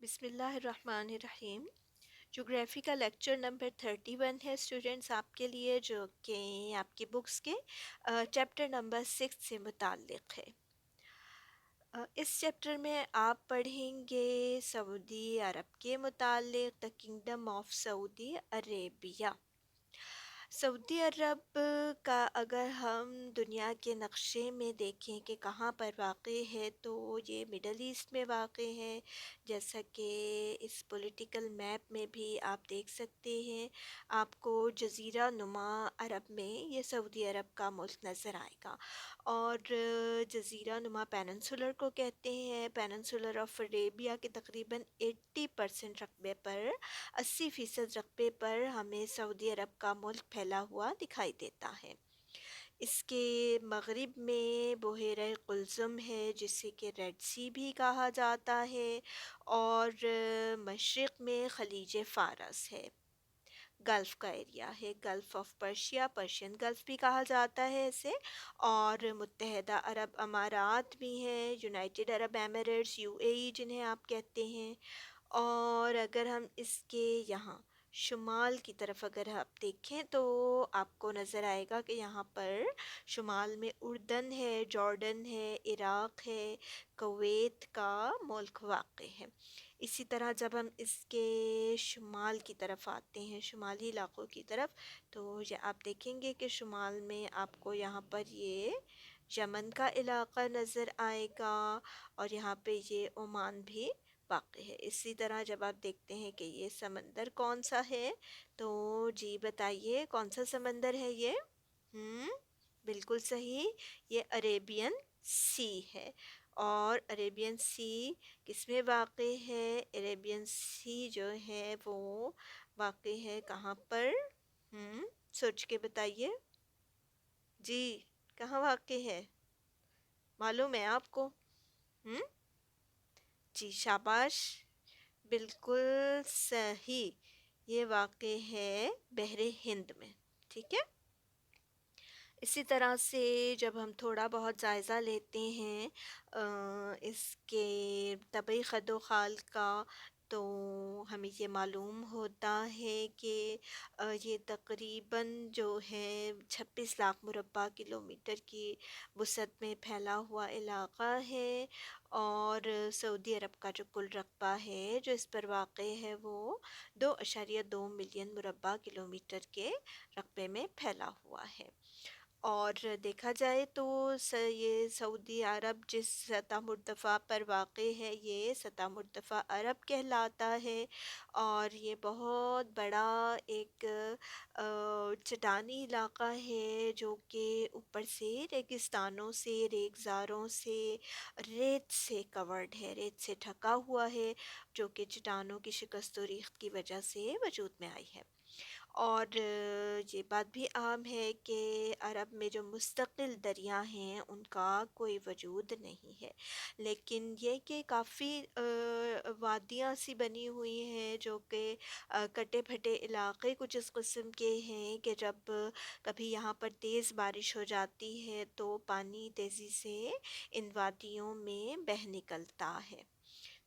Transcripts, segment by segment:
بسم اللہ الرحمن الرحیم۔ جغرافی کا لیکچر نمبر 31 ہے اسٹوڈنٹس آپ کے لیے، جو کہ آپ کی بکس کے چیپٹر نمبر 6 سے متعلق ہے۔ اس چیپٹر میں آپ پڑھیں گے سعودی عرب کے متعلق، the Kingdom of Saudi Arabia. Saudi Arab کا اگر ہم دنیا کے نقشے میں دیکھیں کہ کہاں پر واقع ہے تو یہ مڈل ایسٹ میں واقع ہے، جیسا کہ اس پولیٹیکل میپ میں بھی آپ دیکھ سکتے ہیں۔ آپ کو جزیرہ نما عرب میں یہ سعودی عرب کا ملک نظر آئے گا، اور جزیرہ نما پیننسولر کو کہتے ہیں۔ پیننسولر آف عربیہ کے تقریباً 80% رقبے پر، 80% رقبے پر ہمیں سعودی عرب کا ملک پھیلا ہوا دکھائی دیتا ہے۔ اس کے مغرب میں بحیرہ قلزم ہے، جسے کہ ریڈ سی بھی کہا جاتا ہے، اور مشرق میں خلیج فارس ہے، گلف کا ایریا ہے، golf of Persia, Persian golf بھی کہا جاتا ہے اسے، اور متحدہ عرب امارات بھی ہیں، یونائٹڈ عرب ایمریٹس، یو اے ای جنہیں آپ کہتے ہیں۔ اور اگر ہم اس کے یہاں شمال کی طرف اگر آپ دیکھیں تو آپ کو نظر آئے گا کہ یہاں پر شمال میں اردن ہے، جارڈن ہے، عراق ہے، کویت کا ملک واقع ہے۔ اسی طرح جب ہم اس کے شمال کی طرف آتے ہیں، شمالی علاقوں کی طرف، تو یہ آپ دیکھیں گے کہ شمال میں آپ کو یہاں پر یہ یمن کا علاقہ نظر آئے گا، اور یہاں پہ یہ عمان بھی واقع ہے۔ اسی طرح جب آپ دیکھتے ہیں کہ یہ سمندر کون سا ہے، تو جی بتائیے کون سا سمندر ہے یہ؟ بالکل صحیح، یہ عریبین سی ہے۔ اور عریبین سی کس میں واقع ہے؟ عریبین سی جو ہے وہ واقع ہے کہاں پر؟ سوچ کے بتائیے جی، کہاں واقع ہے؟ معلوم ہے آپ کو؟ جی شاباش، بالکل صحیح، یہ واقع ہے بحر ہند میں، ٹھیک ہے۔ اسی طرح سے جب ہم تھوڑا بہت جائزہ لیتے ہیں اس کے طبعی خد و خال کا، تو ہمیں یہ معلوم ہوتا ہے کہ یہ تقریباً جو ہے 26 لاکھ مربع کلومیٹر کی وسعت میں پھیلا ہوا علاقہ ہے، اور سعودی عرب کا جو کل رقبہ ہے جو اس پر واقع ہے وہ 2.2 ملین مربع کلومیٹر کے رقبے میں پھیلا ہوا ہے۔ اور دیکھا جائے تو یہ سعودی عرب جس سطح مرتفع پر واقع ہے، یہ سطح مرتفع عرب کہلاتا ہے، اور یہ بہت بڑا ایک چٹانی علاقہ ہے، جو کہ اوپر سے ریگستانوں سے، ریگزاروں سے، ریت سے کورڈ ہے، ریت سے ڈھکا ہوا ہے، جو کہ چٹانوں کی شکست و ریخت کی وجہ سے وجود میں آئی ہے۔ اور یہ بات بھی عام ہے کہ عرب میں جو مستقل دریا ہیں ان کا کوئی وجود نہیں ہے، لیکن یہ کہ کافی وادیاں سی بنی ہوئی ہیں، جو کہ کٹے پھٹے علاقے کچھ اس قسم کے ہیں کہ جب کبھی یہاں پر تیز بارش ہو جاتی ہے تو پانی تیزی سے ان وادیوں میں بہہ نکلتا ہے۔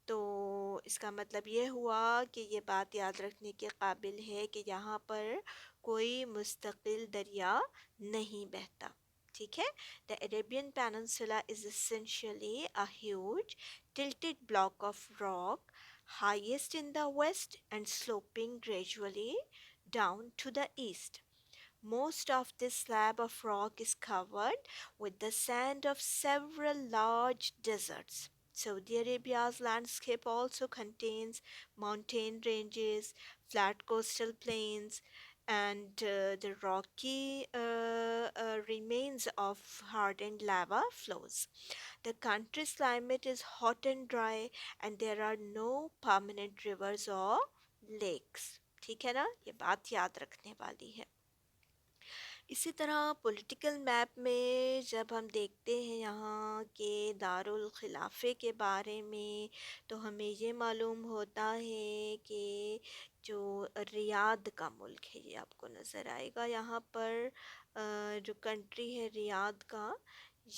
تو اس کا مطلب یہ ہوا کہ یہ بات یاد رکھنے کے قابل ہے کہ یہاں پر کوئی مستقل دریا نہیں بہتا، ٹھیک ہے۔ The Arabian Peninsula is essentially a huge tilted block of rock, highest in the west and sloping gradually down to the east. Most of this slab of rock is covered with the sand of several large deserts. Saudi Arabia's landscape also contains mountain ranges, flat coastal plains, and the rocky remains of hardened lava flows. The country's climate is hot and dry, and there are no permanent rivers or lakes. ٹھیک ہے نا، یہ بات یاد رکھنے والی ہے۔ اسی طرح پولیٹیکل میپ میں جب ہم دیکھتے ہیں یہاں کے دارالخلافے کے بارے میں، تو ہمیں یہ معلوم ہوتا ہے کہ جو ریاض کا ملک ہے، یہ آپ کو نظر آئے گا یہاں پر، جو کنٹری ہے ریاض کا،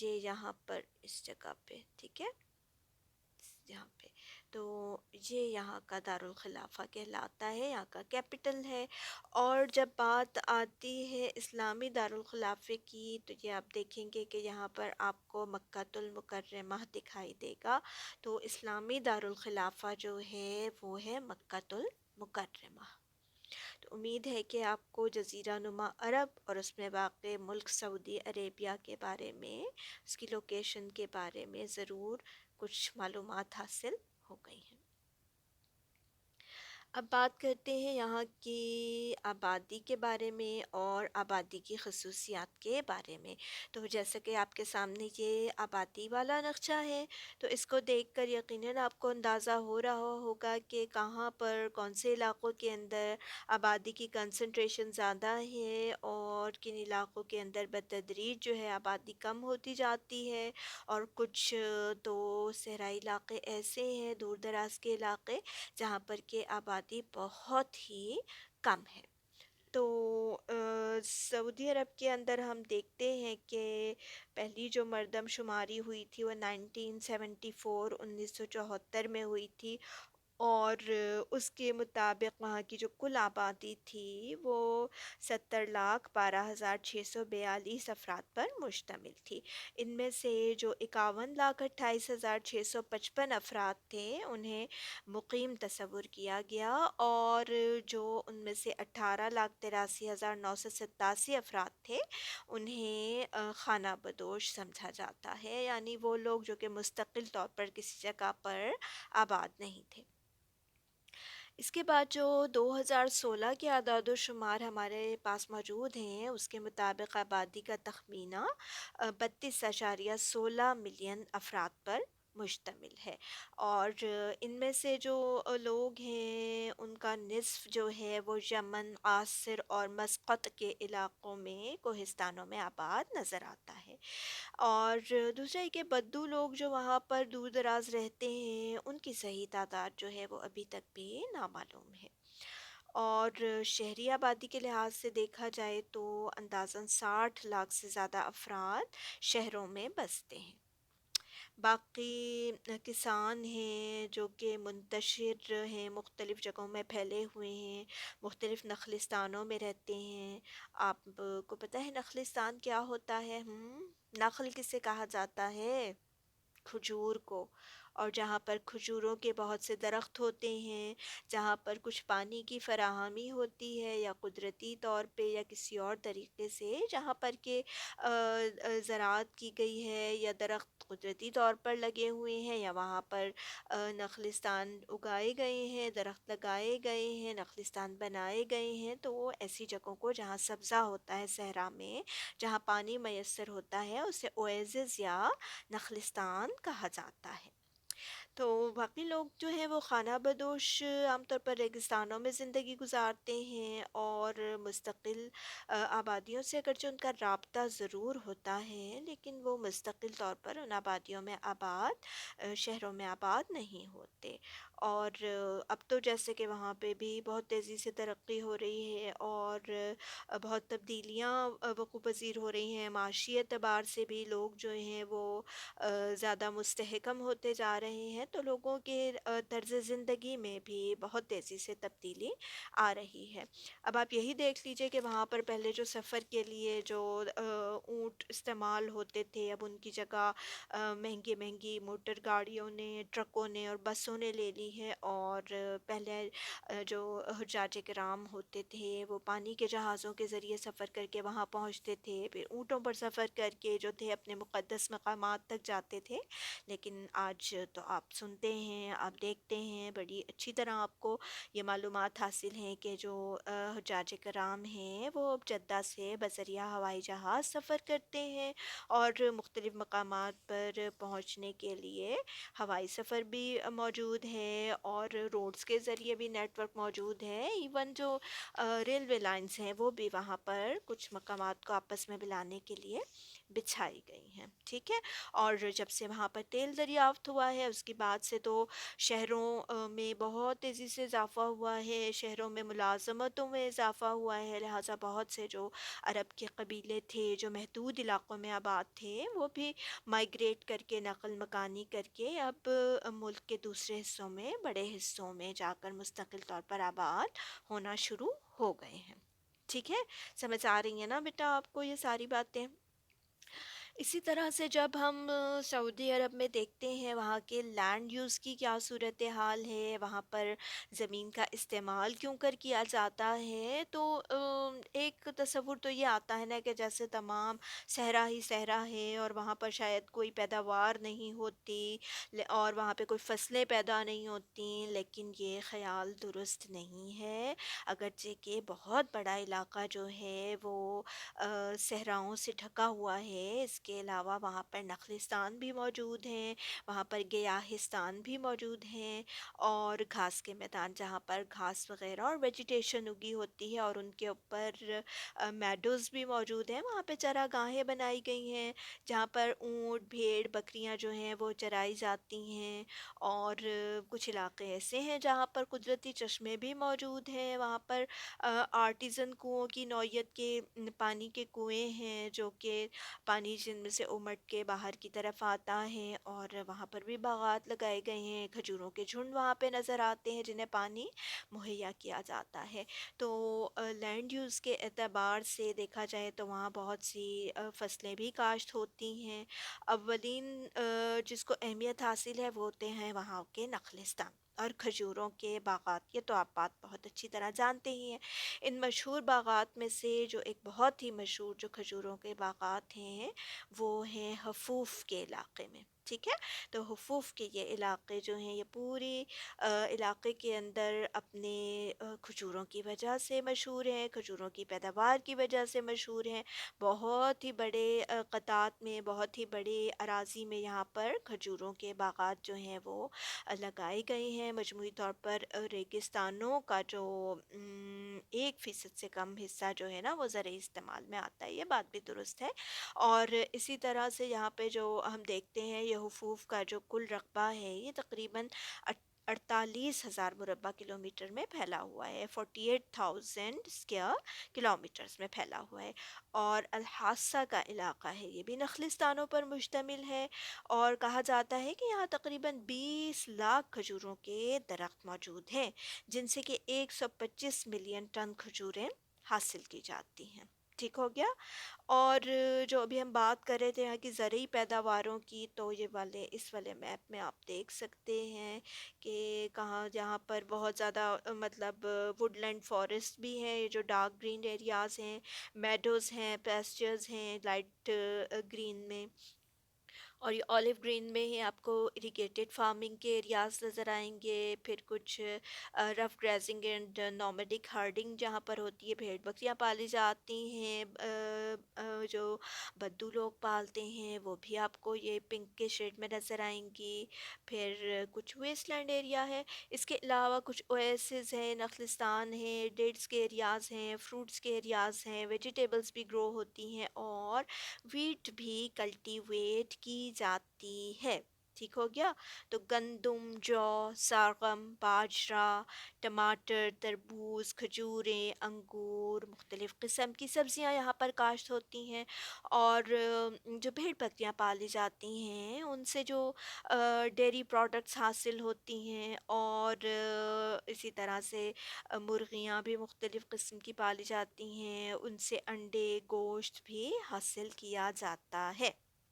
یہ یہاں پر اس جگہ پہ، ٹھیک ہے، یہاں پہ۔ تو یہ یہاں کا دارالخلافہ کہلاتا ہے، یہاں کا کیپٹل ہے۔ اور جب بات آتی ہے اسلامی دارالخلافے کی تو یہ آپ دیکھیں گے کہ یہاں پر آپ کو مکۃ المکرمہ دکھائی دے گا۔ تو اسلامی دارالخلافہ جو ہے وہ ہے مکۃ المکرمہ۔ تو امید ہے کہ آپ کو جزیرہ نما عرب اور اس میں واقع ملک سعودی عربیہ کے بارے میں، اس کی لوکیشن کے بارے میں ضرور کچھ معلومات حاصل ہو گئی ہیں۔ اب بات کرتے ہیں یہاں کی آبادی کے بارے میں اور آبادی کی خصوصیات کے بارے میں۔ تو جیسا کہ آپ کے سامنے یہ آبادی والا نقشہ ہے، تو اس کو دیکھ کر یقیناً آپ کو اندازہ ہو رہا ہوگا کہ کہاں پر کون سے علاقوں کے اندر آبادی کی کنسنٹریشن زیادہ ہے اور کن علاقوں کے اندر بتدریج جو ہے آبادی کم ہوتی جاتی ہے، اور کچھ تو صحرائی علاقے ایسے ہیں، دور دراز کے علاقے جہاں پر کہ آبادی بہت ہی کم ہے۔ تو سعودی عرب کے اندر ہم دیکھتے ہیں کہ پہلی جو مردم شماری ہوئی تھی وہ 1974 1974 میں ہوئی تھی، اور اس کے مطابق وہاں کی جو کل آبادی تھی وہ 70,12,642 افراد پر مشتمل تھی۔ ان میں سے جو 51,28,655 افراد تھے انہیں مقیم تصور کیا گیا، اور جو ان میں سے 18,83,987 افراد تھے انہیں خانہ بدوش سمجھا جاتا ہے، یعنی وہ لوگ جو کہ مستقل طور پر کسی جگہ پر آباد نہیں تھے۔ اس کے بعد جو 2016 کے اعداد و شمار ہمارے پاس موجود ہیں اس کے مطابق آبادی کا تخمینہ 32.16 ملین افراد پر مشتمل ہے، اور ان میں سے جو لوگ ہیں ان کا نصف جو ہے وہ یمن، عاصر اور مسقط کے علاقوں میں کوہستانوں میں آباد نظر آتا ہے۔ اور دوسرا یہ کہ بدو لوگ جو وہاں پر دور دراز رہتے ہیں ان کی صحیح تعداد جو ہے وہ ابھی تک بھی نامعلوم ہے۔ اور شہری آبادی کے لحاظ سے دیکھا جائے تو اندازاً 60 لاکھ سے زیادہ افراد شہروں میں بستے ہیں۔ باقی کسان ہیں جو کہ منتشر ہیں، مختلف جگہوں میں پھیلے ہوئے ہیں، مختلف نخلستانوں میں رہتے ہیں۔ آپ کو پتہ ہے نخلستان کیا ہوتا ہے؟ نخل کسے کہا جاتا ہے؟ کھجور کو۔ اور جہاں پر کھجوروں کے بہت سے درخت ہوتے ہیں، جہاں پر کچھ پانی کی فراہمی ہوتی ہے یا قدرتی طور پہ یا کسی اور طریقے سے جہاں پر کہ زراعت کی گئی ہے یا درخت قدرتی طور پر لگے ہوئے ہیں یا وہاں پر نخلستان اگائے گئے ہیں، درخت لگائے گئے ہیں، نخلستان بنائے گئے ہیں، تو وہ ایسی جگہوں کو جہاں سبزہ ہوتا ہے صحرا میں، جہاں پانی میسر ہوتا ہے، اسے اویسز یا نخلستان کہا جاتا ہے۔ تو باقی لوگ جو ہیں وہ خانہ بدوش عام طور پر ریگستانوں میں زندگی گزارتے ہیں، اور مستقل آبادیوں سے اگرچہ ان کا رابطہ ضرور ہوتا ہے لیکن وہ مستقل طور پر ان آبادیوں میں آباد شہروں میں آباد نہیں ہوتے۔ اور اب تو جیسے کہ وہاں پہ بھی بہت تیزی سے ترقی ہو رہی ہے اور بہت تبدیلیاں وقوع پذیر ہو رہی ہیں، معاشی اعتبار سے بھی لوگ جو ہیں وہ زیادہ مستحکم ہوتے جا رہے ہیں، تو لوگوں کے طرز زندگی میں بھی بہت تیزی سے تبدیلی آ رہی ہے۔ اب آپ یہی دیکھ لیجئے کہ وہاں پر پہلے جو سفر کے لیے جو اونٹ استعمال ہوتے تھے اب ان کی جگہ مہنگی مہنگی موٹر گاڑیوں نے، ٹرکوں نے اور بسوں نے لے لی ہے، اور پہلے جو حجاج کرام ہوتے تھے وہ پانی کے جہازوں کے ذریعے سفر کر کے وہاں پہنچتے تھے، پھر اونٹوں پر سفر کر کے جو تھے اپنے مقدس مقامات تک جاتے تھے۔ لیکن آج تو آپ سنتے ہیں، آپ دیکھتے ہیں، بڑی اچھی طرح آپ کو یہ معلومات حاصل ہیں کہ جو حجاج کرام ہیں وہ اب جدہ سے بذریعہ ہوائی جہاز سفر کرتے ہیں، اور مختلف مقامات پر پہنچنے کے لیے ہوائی سفر بھی موجود ہے، اور روڈز کے ذریعے بھی نیٹ ورک موجود ہے، ایون جو ریلوے لائنز ہیں وہ بھی وہاں پر کچھ مقامات کو آپس میں ملانے کے لیے بچھائی گئی ہیں، ٹھیک ہے۔ اور جب سے وہاں پر تیل دریافت ہوا ہے اس کے بعد سے تو شہروں میں بہت تیزی سے اضافہ ہوا ہے، شہروں میں ملازمتوں میں اضافہ ہوا ہے، لہٰذا بہت سے جو عرب کے قبیلے تھے جو محدود علاقوں میں آباد تھے وہ بھی مائیگریٹ کر کے، نقل مکانی کر کے اب ملک کے دوسرے حصوں میں میں بڑے حصوں میں جا کر مستقل طور پر آباد ہونا شروع ہو گئے ہیں. ٹھیک ہے، سمجھ آ رہی ہیں نا بیٹا آپ کو یہ ساری باتیں؟ اسی طرح سے جب ہم سعودی عرب میں دیکھتے ہیں وہاں کے لینڈ یوز کی کیا صورتحال ہے، وہاں پر زمین کا استعمال کیوں کر کیا جاتا ہے، تو ایک تصور تو یہ آتا ہے نا کہ جیسے تمام صحرا ہی صحرا ہے اور وہاں پر شاید کوئی پیداوار نہیں ہوتی اور وہاں پہ کوئی فصلیں پیدا نہیں ہوتی، لیکن یہ خیال درست نہیں ہے. اگرچہ کہ بہت بڑا علاقہ جو ہے وہ صحراؤں سے ڈھکا ہوا ہے، اس کے علاوہ وہاں پر نخلستان بھی موجود ہیں، وہاں پر گیاہستان بھی موجود ہیں، اور گھاس کے میدان جہاں پر گھاس وغیرہ اور ویجیٹیشن اگی ہوتی ہے، اور ان کے اوپر میڈوز بھی موجود ہیں. وہاں پہ چراگاہیں بنائی گئی ہیں جہاں پر اونٹ بھیڑ بکریاں جو ہیں وہ چرائی جاتی ہیں، اور کچھ علاقے ایسے ہیں جہاں پر قدرتی چشمے بھی موجود ہیں. وہاں پر آرٹیزن کنوؤں کی نوعیت کے پانی کے کنویں ہیں جو کہ پانی جن میں سے امٹ کے باہر کی طرف آتا ہے، اور وہاں پر بھی باغات لگائے گئے ہیں. کھجوروں کے جھنڈ وہاں پہ نظر آتے ہیں جنہیں پانی مہیا کیا جاتا ہے. تو لینڈ یوز کے اعتبار سے دیکھا جائے تو وہاں بہت سی فصلیں بھی کاشت ہوتی ہیں. اولین جس کو اہمیت حاصل ہے وہ ہوتے ہیں وہاں کے نخلستان اور کھجوروں کے باغات. یہ تو آپ بات بہت اچھی طرح جانتے ہی ہیں. ان مشہور باغات میں سے جو ایک بہت ہی مشہور جو کھجوروں کے باغات ہیں وہ ہیں حفوف کے علاقے میں. ٹھیک ہے، تو حفوف کے یہ علاقے جو ہیں یہ پوری علاقے کے اندر اپنے کھجوروں کی وجہ سے مشہور ہیں، کھجوروں کی پیداوار کی وجہ سے مشہور ہیں. بہت ہی بڑے قطعات میں، بہت ہی بڑے اراضی میں یہاں پر کھجوروں کے باغات جو ہیں وہ لگائے گئے ہیں. مجموعی طور پر ریگستانوں کا جو 1% سے کم حصہ جو ہے نا وہ زرعی استعمال میں آتا ہے. یہ بات بھی درست ہے. اور اسی طرح سے یہاں پہ جو ہم دیکھتے ہیں یہ حفوف کا جو کل رقبہ ہے یہ تقریباً 48,000 مربع کلومیٹر میں پھیلا ہوا ہے. 48,000 اسکوائر کلومیٹرز میں پھیلا ہوا ہے. اور الحاصہ کا علاقہ ہے یہ بھی نخلستانوں پر مشتمل ہے، اور کہا جاتا ہے کہ یہاں تقریباً 20 لاکھ کھجوروں کے درخت موجود ہیں جن سے کہ 125 ملین ٹن کھجوریں حاصل کی جاتی ہیں. ٹھیک ہو گیا. اور جو ابھی ہم بات کر رہے تھے یہاں کی زرعی پیداواروں کی، تو یہ والے اس والے میپ میں آپ دیکھ سکتے ہیں کہ کہاں جہاں پر بہت زیادہ مطلب ووڈ لینڈ فارسٹ بھی ہیں، یہ جو ڈارک گرین ایریاز ہیں، میڈوز ہیں، پیسچرز ہیں لائٹ گرین میں، اور یہ اولیو گرین میں ہی آپ کو اریگیٹڈ فارمنگ کے ایریاز نظر آئیں گے. پھر کچھ رف گریزنگ اینڈ نومیڈک ہارڈنگ جہاں پر ہوتی ہے، بھیڑ بکریاں پالی جاتی ہیں، جو بدو لوگ پالتے ہیں وہ بھی آپ کو یہ پنک کے شیڈ میں نظر آئیں گی. پھر کچھ ویسٹ لینڈ ایریا ہے. اس کے علاوہ کچھ اویسز ہیں، نخلستان ہیں، ڈیٹس کے ایریاز ہیں، فروٹس کے ایریاز ہیں، ویجیٹیبلز بھی گرو ہوتی ہیں، اور ویٹ بھی کلٹیویٹ کی جاتی ہے. ٹھیک ہو گیا. تو گندم، جو، سارغم، باجرا، ٹماٹر، تربوز، کھجوریں، انگور، مختلف قسم کی سبزیاں یہاں پر کاشت ہوتی ہیں. اور جو بھیڑ بکریاں پالی جاتی ہیں ان سے جو ڈیری پروڈکٹس حاصل ہوتی ہیں، اور اسی طرح سے مرغیاں بھی مختلف قسم کی پالی جاتی ہیں، ان سے انڈے گوشت بھی حاصل کیا جاتا ہے.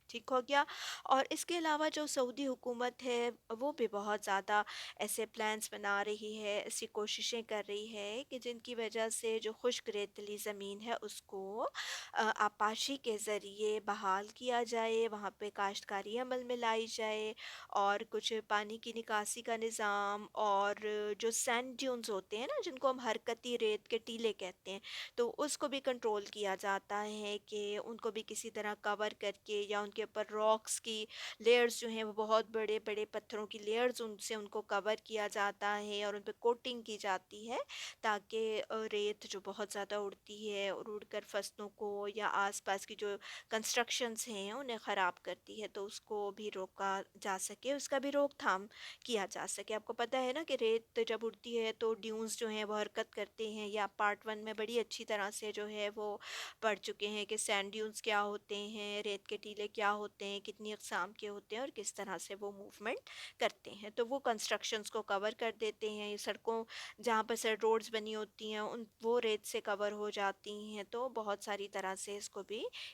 ٹھیک ہو گیا. اور اس کے علاوہ جو سعودی حکومت ہے وہ بھی بہت زیادہ ایسے پلانس بنا رہی ہے، ایسی کوششیں کر رہی ہے کہ جن کی وجہ سے جو خشک ریتلی زمین ہے اس کو آپاشی کے ذریعے بحال کیا جائے، وہاں پہ کاشتکاری عمل میں لائی جائے، اور کچھ پانی کی نکاسی کا نظام، اور جو سینڈ ڈیونز ہوتے ہیں نا جن کو ہم حرکتی ریت کے ٹیلے کہتے ہیں، تو اس کو بھی کنٹرول کیا جاتا ہے کہ ان کو بھی کسی طرح کور کر کے، یا ان کے اوپر راکس کی لیئرز جو ہیں وہ بہت بڑے بڑے پتھروں کی لیئرز ان سے ان کو کور کیا جاتا ہے اور ان پہ کوٹنگ کی جاتی ہے، تاکہ ریت جو بہت زیادہ اڑتی ہے اور اڑ کر فصلوں کو یا آس پاس کی جو کنسٹرکشنز ہیں انہیں خراب کرتی ہے، تو اس کو بھی روکا جا سکے، اس کا بھی روک تھام کیا جا سکے. آپ کو پتہ ہے نا کہ ریت جب اڑتی ہے تو ڈیونز جو ہیں وہ حرکت کرتے ہیں، یا پارٹ 1 میں بڑی اچھی طرح سے جو ہے وہ پڑھ چکے ہیں کہ سینڈ ڈیونز کیا ہوتے ہیں، ریت کے ٹیلے کیا ہوتے ہیں، کتنی اقسام کے ہوتے ہیں اور کس طرح سے وہ موومنٹ کرتے ہیں. تو وہ کنسٹرکشنز کو کور کر دیتے ہیں. یہ سڑکوں جہاں پر سر روڈز بنی ہوتی ہیں وہ ریت سے کور ہو جاتی ہیں. تو بہت ساری طرح سے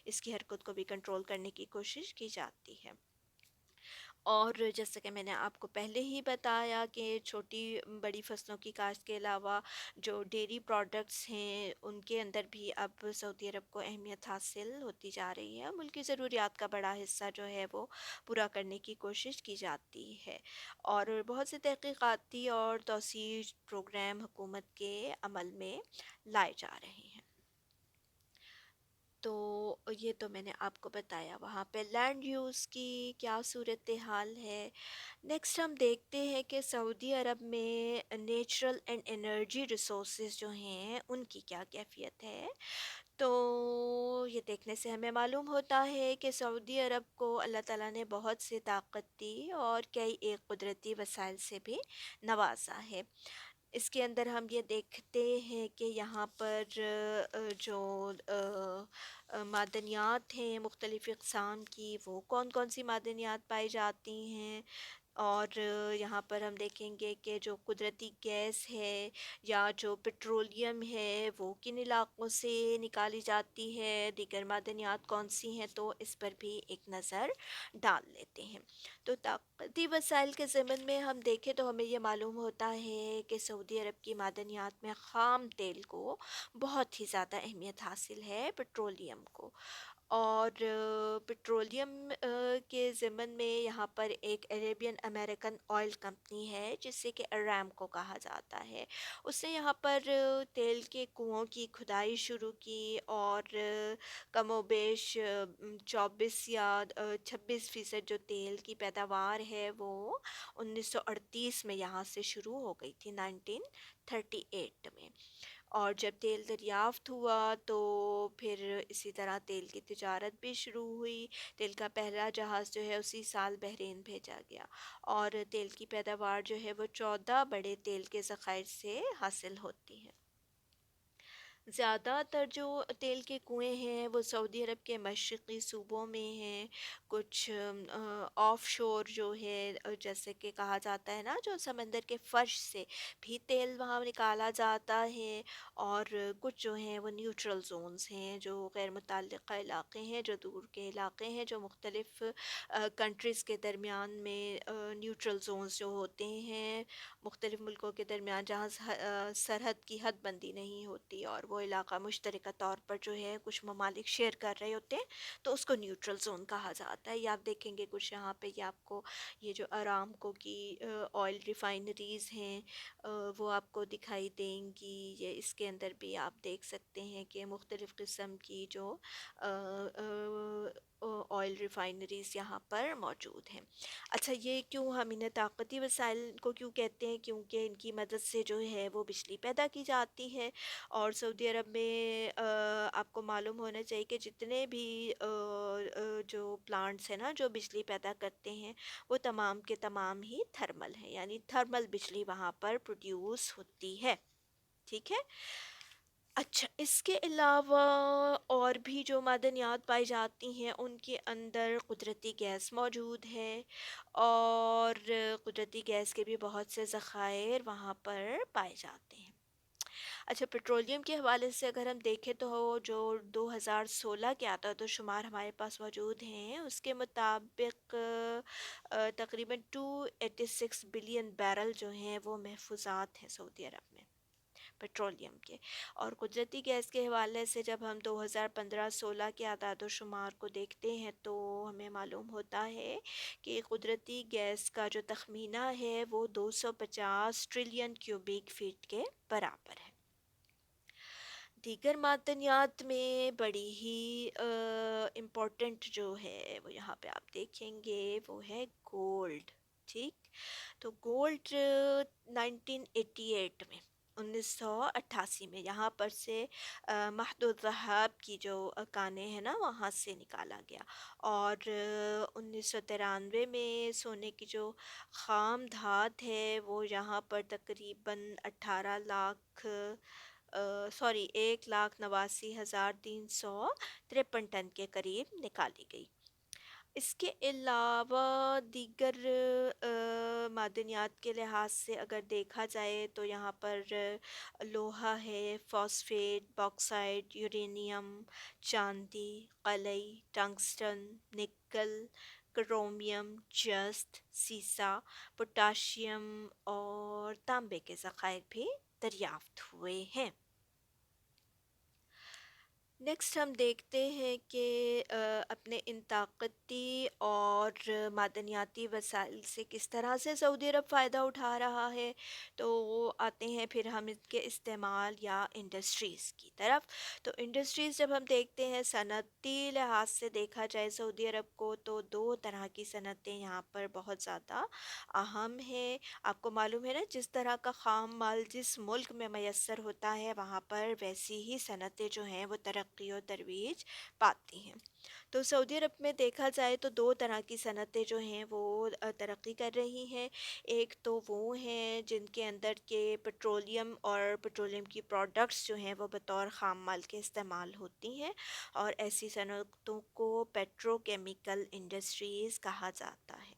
اس کی حرکت کو بھی کنٹرول کرنے کی کوشش کی جاتی ہے. اور جیسا کہ میں نے آپ کو پہلے ہی بتایا کہ چھوٹی بڑی فصلوں کی کاشت کے علاوہ جو ڈیری پروڈکٹس ہیں ان کے اندر بھی اب سعودی عرب کو اہمیت حاصل ہوتی جا رہی ہے. ملکی ضروریات کا بڑا حصہ جو ہے وہ پورا کرنے کی کوشش کی جاتی ہے. اور بہت سے تحقیقاتی اور توسیع پروگرام حکومت کے عمل میں لائے جا رہے ہیں. تو یہ تو میں نے آپ کو بتایا وہاں پہ لینڈ یوز کی کیا صورتحال ہے. نیکسٹ ہم دیکھتے ہیں کہ سعودی عرب میں نیچرل اینڈ انرجی ریسورسز جو ہیں ان کی کیا کیفیت ہے. تو یہ دیکھنے سے ہمیں معلوم ہوتا ہے کہ سعودی عرب کو اللہ تعالیٰ نے بہت سی طاقت دی اور کئی ایک قدرتی وسائل سے بھی نوازا ہے. اس کے اندر ہم یہ دیکھتے ہیں کہ یہاں پر جو معدنیات ہیں مختلف اقسام کی، وہ کون کون سی معدنیات پائی جاتی ہیں. اور یہاں پر ہم دیکھیں گے کہ جو قدرتی گیس ہے یا جو پٹرولیم ہے وہ کن علاقوں سے نکالی جاتی ہے، دیگر معدنیات کون سی ہیں، تو اس پر بھی ایک نظر ڈال لیتے ہیں. تو طاقتی وسائل کے ضمن میں ہم دیکھیں تو ہمیں یہ معلوم ہوتا ہے کہ سعودی عرب کی معدنیات میں خام تیل کو بہت ہی زیادہ اہمیت حاصل ہے، پٹرولیم کو. اور پٹرولیم کے ضمن میں یہاں پر ایک عربین امریکن آئل کمپنی ہے جسے کہ ارامکو کہا جاتا ہے. اس نے یہاں پر تیل کے کنوؤں کی کھدائی شروع کی اور کم و بیش 24 یا 26% جو تیل کی پیداوار ہے وہ 1938 میں یہاں سے شروع ہو گئی تھی، 1938 میں. اور جب تیل دریافت ہوا تو پھر اسی طرح تیل کی تجارت بھی شروع ہوئی. تیل کا پہلا جہاز جو ہے اسی سال بحرین بھیجا گیا اور تیل کی پیداوار جو ہے وہ 14 بڑے تیل کے ذخائر سے حاصل ہوتی ہے. زیادہ تر جو تیل کے کنویں ہیں وہ سعودی عرب کے مشرقی صوبوں میں ہیں. کچھ آف شور جو ہے جیسے کہ کہا جاتا ہے نا، جو سمندر کے فرش سے بھی تیل وہاں نکالا جاتا ہے. اور کچھ جو ہیں وہ نیوٹرل زونز ہیں، جو غیر متعلقہ علاقے ہیں، جو دور کے علاقے ہیں، جو مختلف کنٹریز کے درمیان میں نیوٹرل زونز جو ہوتے ہیں مختلف ملکوں کے درمیان، جہاں سرحد کی حد بندی نہیں ہوتی اور وہ علاقہ مشترکہ طور پر جو ہے کچھ ممالک شیئر کر رہے ہوتے ہیں، تو اس کو نیوٹرل زون کہا جاتا ہے. یہ آپ دیکھیں گے کچھ یہاں پہ یہ آپ کو یہ جو ارامکو کی آئل ریفائنریز ہیں وہ آپ کو دکھائی دیں گی. یہ اس کے اندر بھی آپ دیکھ سکتے ہیں کہ مختلف قسم کی جو آئل ریفائنریز یہاں پر موجود ہیں. اچھا، یہ کیوں ہم انہیں طاقتی وسائل کو کیوں کہتے ہیں؟ کیونکہ ان کی مدد سے جو ہے وہ بجلی پیدا کی جاتی ہے. اور سعودی عرب میں آپ کو معلوم ہونا چاہیے کہ جتنے بھی جو پلانٹس ہیں نا جو بجلی پیدا کرتے ہیں وہ تمام کے تمام ہی تھرمل ہیں، یعنی تھرمل بجلی وہاں پر پروڈیوس ہوتی ہے. ٹھیک ہے. اچھا، اس کے علاوہ اور بھی جو معدنیات پائی جاتی ہیں ان کے اندر قدرتی گیس موجود ہے اور قدرتی گیس کے بھی بہت سے ذخائر وہاں پر پائے جاتے ہیں. اچھا، پیٹرولیم کے حوالے سے اگر ہم دیکھیں تو جو 2016 کے اعداد و شمار ہمارے پاس موجود ہیں اس کے مطابق تقریباً 286 بلین بیرل جو ہیں وہ محفوظات ہیں سعودی عرب میں پیٹرولیم کے. اور قدرتی گیس کے حوالے سے جب ہم 2015-16 کے اعداد و شمار کو دیکھتے ہیں تو ہمیں معلوم ہوتا ہے کہ قدرتی گیس کا جو تخمینہ ہے وہ 250 ٹریلین کیوبک فٹ کے برابر ہے. دیگر معدنیات میں بڑی ہی امپورٹنٹ جو ہے وہ یہاں پہ آپ دیکھیں گے وہ ہے گولڈ. ٹھیک. تو گولڈ 1988 میں 1988 میں یہاں پر سے مہد الذہب کی جو کانیں ہیں نا وہاں سے نکالا گیا. اور 1993 میں سونے کی جو خام دھات ہے وہ یہاں پر تقریباً 1,89,353 ٹن کے قریب نکالی گئی. اس کے علاوہ دیگر معدنیات کے لحاظ سے اگر دیکھا جائے تو یہاں پر لوہا ہے، فاسفیٹ، باکسائٹ، یورینیم، چاندی، قلعی، ٹنگسٹن، نکل، کرومیم، جست، سیسا، پوٹاشیم اور تانبے کے ذخائر بھی دریافت ہوئے ہیں۔ نیکسٹ ہم دیکھتے ہیں کہ اپنے ان طاقتی اور معدنیاتی وسائل سے کس طرح سے سعودی عرب فائدہ اٹھا رہا ہے۔ تو آتے ہیں پھر ہم اس کے استعمال یا انڈسٹریز کی طرف۔ تو انڈسٹریز جب ہم دیکھتے ہیں صنعتی لحاظ سے دیکھا جائے سعودی عرب کو، تو دو طرح کی صنعتیں یہاں پر بہت زیادہ اہم ہیں۔ آپ کو معلوم ہے نا، جس طرح کا خام مال جس ملک میں میسر ہوتا ہے وہاں پر ویسی ہی صنعتیں جو ہیں وہ ترقی و ترویج پاتی ہیں۔ تو سعودی عرب میں دیکھا جائے تو دو طرح کی صنعتیں جو ہیں وہ ترقی کر رہی ہیں۔ ایک تو وہ ہیں جن کے اندر کے پٹرولیم اور پٹرولیم کی پروڈکٹس جو ہیں وہ بطور خام مال کے استعمال ہوتی ہیں، اور ایسی صنعتوں کو پیٹرو کیمیکل انڈسٹریز کہا جاتا ہے۔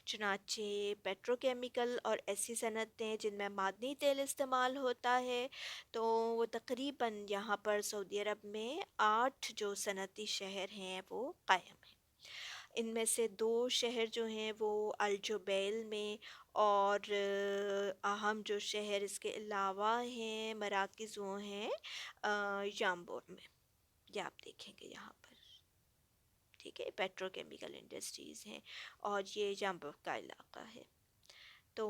چنانچہ پیٹرو کیمیکل اور ایسی صنعتیں جن میں معدنی تیل استعمال ہوتا ہے، تو وہ تقریباً یہاں پر سعودی عرب میں 8 جو صنعتی شہر ہیں وہ قائم ہیں۔ ان میں سے 2 شہر جو ہیں وہ الجبیل میں، اور اہم جو شہر اس کے علاوہ ہیں مراکز وہ ہیں یامبور میں، یہ آپ دیکھیں گے یہاں پر، ٹھیک ہے، پیٹرو کیمیکل انڈسٹریز ہیں اور یہ جامبو کا علاقہ ہے۔ تو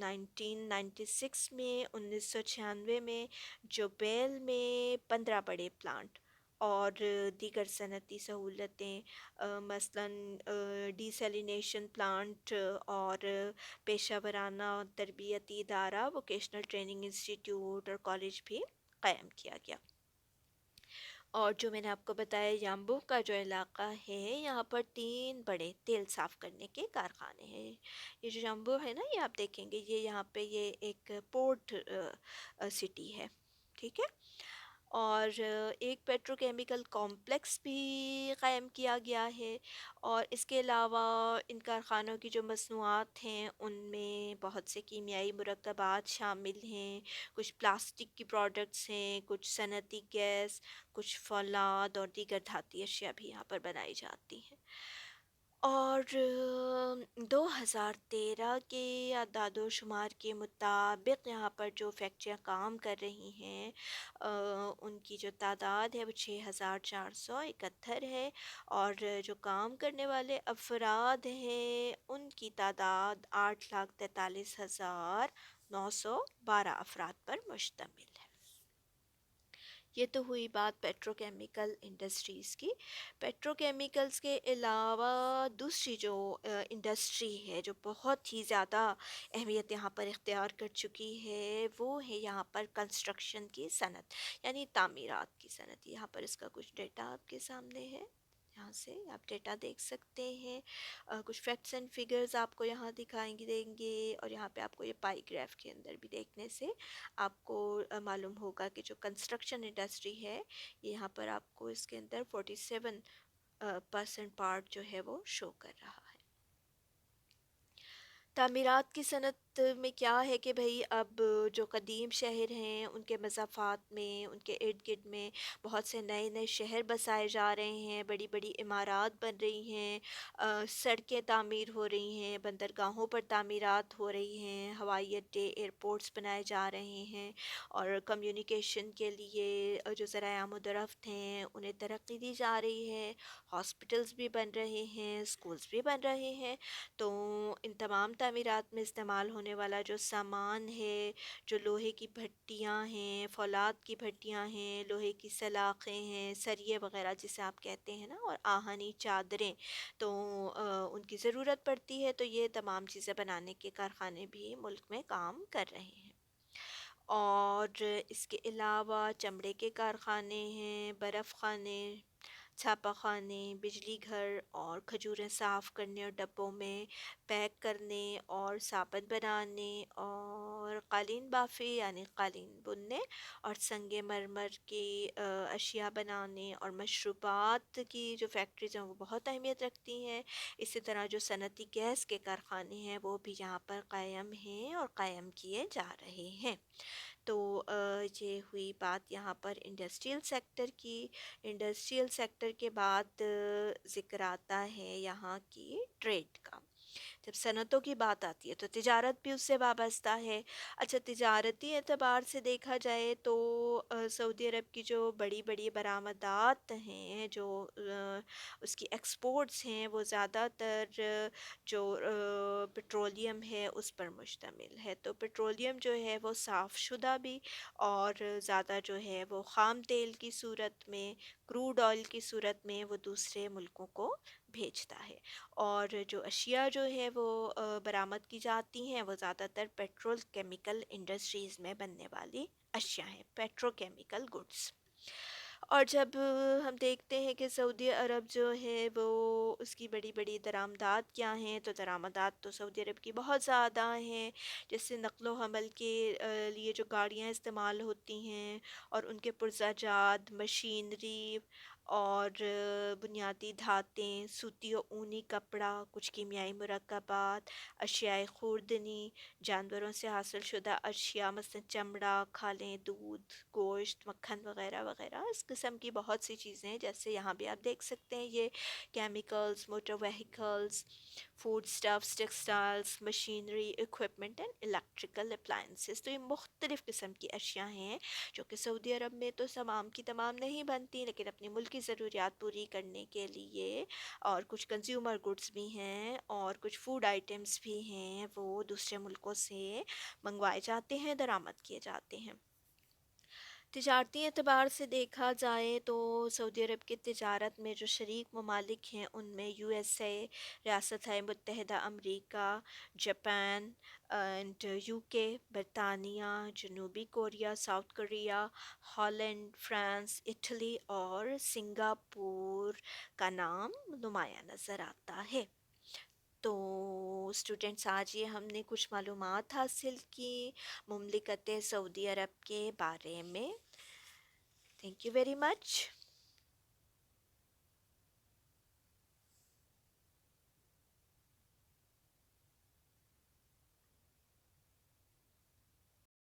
1996 میں 1996 میں جوبیل میں 15 بڑے پلانٹ اور دیگر صنعتی سہولتیں، مثلاً ڈیسیلینیشن پلانٹ اور پیشہ ورانہ تربیتی ادارہ ووکیشنل ٹریننگ انسٹیٹیوٹ اور کالج بھی قائم کیا گیا۔ اور جو میں نے آپ کو بتایا یامبو کا جو علاقہ ہے، یہاں پر 3 بڑے تیل صاف کرنے کے کارخانے ہیں۔ یہ جو یامبو ہے نا، یہ آپ دیکھیں گے یہ یہاں پہ یہ ایک پورٹ سٹی ہے، ٹھیک ہے۔ اور ایک پیٹرو کیمیکل کامپلیکس بھی قائم کیا گیا ہے، اور اس کے علاوہ ان کارخانوں کی جو مصنوعات ہیں ان میں بہت سے کیمیائی مرکبات شامل ہیں، کچھ پلاسٹک کی پروڈکٹس ہیں، کچھ صنعتی گیس، کچھ فولاد اور دیگر دھاتی اشیاء بھی یہاں پر بنائی جاتی ہیں۔ اور 2013 کے اعداد و شمار کے مطابق یہاں پر جو فیکٹریاں کام کر رہی ہیں ان کی جو تعداد ہے وہ 6471 ہے، اور جو کام کرنے والے افراد ہیں ان کی تعداد 8,43,912 افراد پر مشتمل ہے۔ یہ تو ہوئی بات پیٹرو کیمیکل انڈسٹریز کی۔ پیٹرو کیمیکلز کے علاوہ دوسری جو انڈسٹری ہے جو بہت ہی زیادہ اہمیت یہاں پر اختیار کر چکی ہے، وہ ہے یہاں پر کنسٹرکشن کی صنعت، یعنی تعمیرات کی صنعت۔ یہاں پر اس کا کچھ ڈیٹا آپ کے سامنے ہے، یہاں سے آپ ڈیٹا دیکھ سکتے ہیں۔ کچھ فیکٹس اینڈ فگرز آپ کو یہاں دکھائیں گے دیں گے، اور یہاں پہ آپ کو یہ پائی گراف کے اندر بھی دیکھنے سے آپ کو معلوم ہوگا کہ جو کنسٹرکشن انڈسٹری ہے، یہاں پر آپ کو اس کے اندر 47% پارٹ جو ہے وہ شو کر رہا ہے۔ تعمیرات کی صنعت میں کیا ہے کہ بھئی اب جو قدیم شہر ہیں ان کے مضافات میں، ان کے ارد گرد میں بہت سے نئے نئے شہر بسائے جا رہے ہیں، بڑی بڑی عمارات بن رہی ہیں، سڑکیں تعمیر ہو رہی ہیں، بندرگاہوں پر تعمیرات ہو رہی ہیں، ہوائی اڈے، ایئرپورٹس بنائے جا رہے ہیں، اور کمیونیکیشن کے لیے جو ذرائع آمد و رفت ہیں انہیں ترقی دی جا رہی ہے، ہاسپٹلز بھی بن رہے ہیں، اسکولز بھی بن رہے ہیں۔ تو ان تمام تعمیرات میں استعمال ہونے والا جو سامان ہے، جو لوہے کی بھٹیاں ہیں، فولاد کی بھٹیاں ہیں، لوہے کی سلاخیں ہیں، سریے وغیرہ جسے آپ کہتے ہیں نا، اور آہنی چادریں، تو ان کی ضرورت پڑتی ہے۔ تو یہ تمام چیزیں بنانے کے کارخانے بھی ملک میں کام کر رہے ہیں۔ اور اس کے علاوہ چمڑے کے کارخانے ہیں، برف خانے، چھاپا خانے، بجلی گھر اور کھجوریں صاف کرنے اور ڈبوں میں پیک کرنے اور سابت بنانے اور قالین بافی یعنی قالین بننے اور سنگ مرمر کی اشیاء بنانے اور مشروبات کی جو فیکٹریز ہیں وہ بہت اہمیت رکھتی ہیں۔ اسی طرح جو صنعتی گیس کے کارخانے ہیں وہ بھی یہاں پر قائم ہیں اور قائم کیے جا رہے ہیں۔ تو یہ ہوئی بات یہاں پر انڈسٹریل سیکٹر کی۔ انڈسٹریل سیکٹر کے بعد ذکر آتا ہے یہاں کی ٹریڈ کا۔ جب صنعتوں کی بات آتی ہے تو تجارت بھی اس سے وابستہ ہے۔ اچھا، تجارتی اعتبار سے دیکھا جائے تو سعودی عرب کی جو بڑی بڑی برآمدات ہیں، جو اس کی ایکسپورٹس ہیں، وہ زیادہ تر جو پٹرولیم ہے اس پر مشتمل ہے۔ تو پٹرولیم جو ہے وہ صاف شدہ بھی اور زیادہ جو ہے وہ خام تیل کی صورت میں، کروڈ آئل کی صورت میں وہ دوسرے ملکوں کو بھیجتا ہے۔ اور جو اشیاء جو ہے وہ برآمد کی جاتی ہیں وہ زیادہ تر پیٹرول کیمیکل انڈسٹریز میں بننے والی اشیاء ہیں، پیٹرو کیمیکل گڈس۔ اور جب ہم دیکھتے ہیں کہ سعودی عرب جو ہے وہ اس کی بڑی بڑی درآمدات کیا ہیں، تو درآمدات تو سعودی عرب کی بہت زیادہ ہیں، جیسے نقل و حمل کے لیے جو گاڑیاں استعمال ہوتی ہیں اور ان کے پرزہ جات، مشینری اور بنیادی دھاتیں، سوتی و اونی کپڑا، کچھ کیمیائی مرکبات، اشیاء خوردنی، جانوروں سے حاصل شدہ اشیاء مثلا چمڑا، کھالیں، دودھ، گوشت، مکھن وغیرہ وغیرہ، اس قسم کی بہت سی چیزیں ہیں۔ جیسے یہاں بھی آپ دیکھ سکتے ہیں یہ chemicals, motor vehicles, food stuffs, textiles, machinery, equipment and electrical appliances. تو یہ مختلف قسم کی اشیاء ہیں جو کہ سعودی عرب میں تو تمام کی تمام نہیں بنتی، لیکن اپنی ملکی ضروریات پوری کرنے کے لیے، اور کچھ کنزیومر گڈس بھی ہیں اور کچھ فوڈ آئٹمس بھی ہیں، وہ دوسرے ملکوں سے منگوائے جاتے ہیں، درآمد کیے جاتے ہیں۔ تجارتی اعتبار سے دیکھا جائے تو سعودی عرب کی تجارت میں جو شریک ممالک ہیں ان میں یو ایس اے، ریاست متحدہ امریکہ، جاپان اینڈ یو کے، برطانیہ، جنوبی Korea, south Korea, Holland, France, Italy اور سنگاپور کا نام نمایاں نظر آتا ہے۔ تو اسٹوڈنٹس، آج یہ ہم نے کچھ معلومات حاصل کی مملکت سعودی عرب کے بارے میں۔ Thank you very much.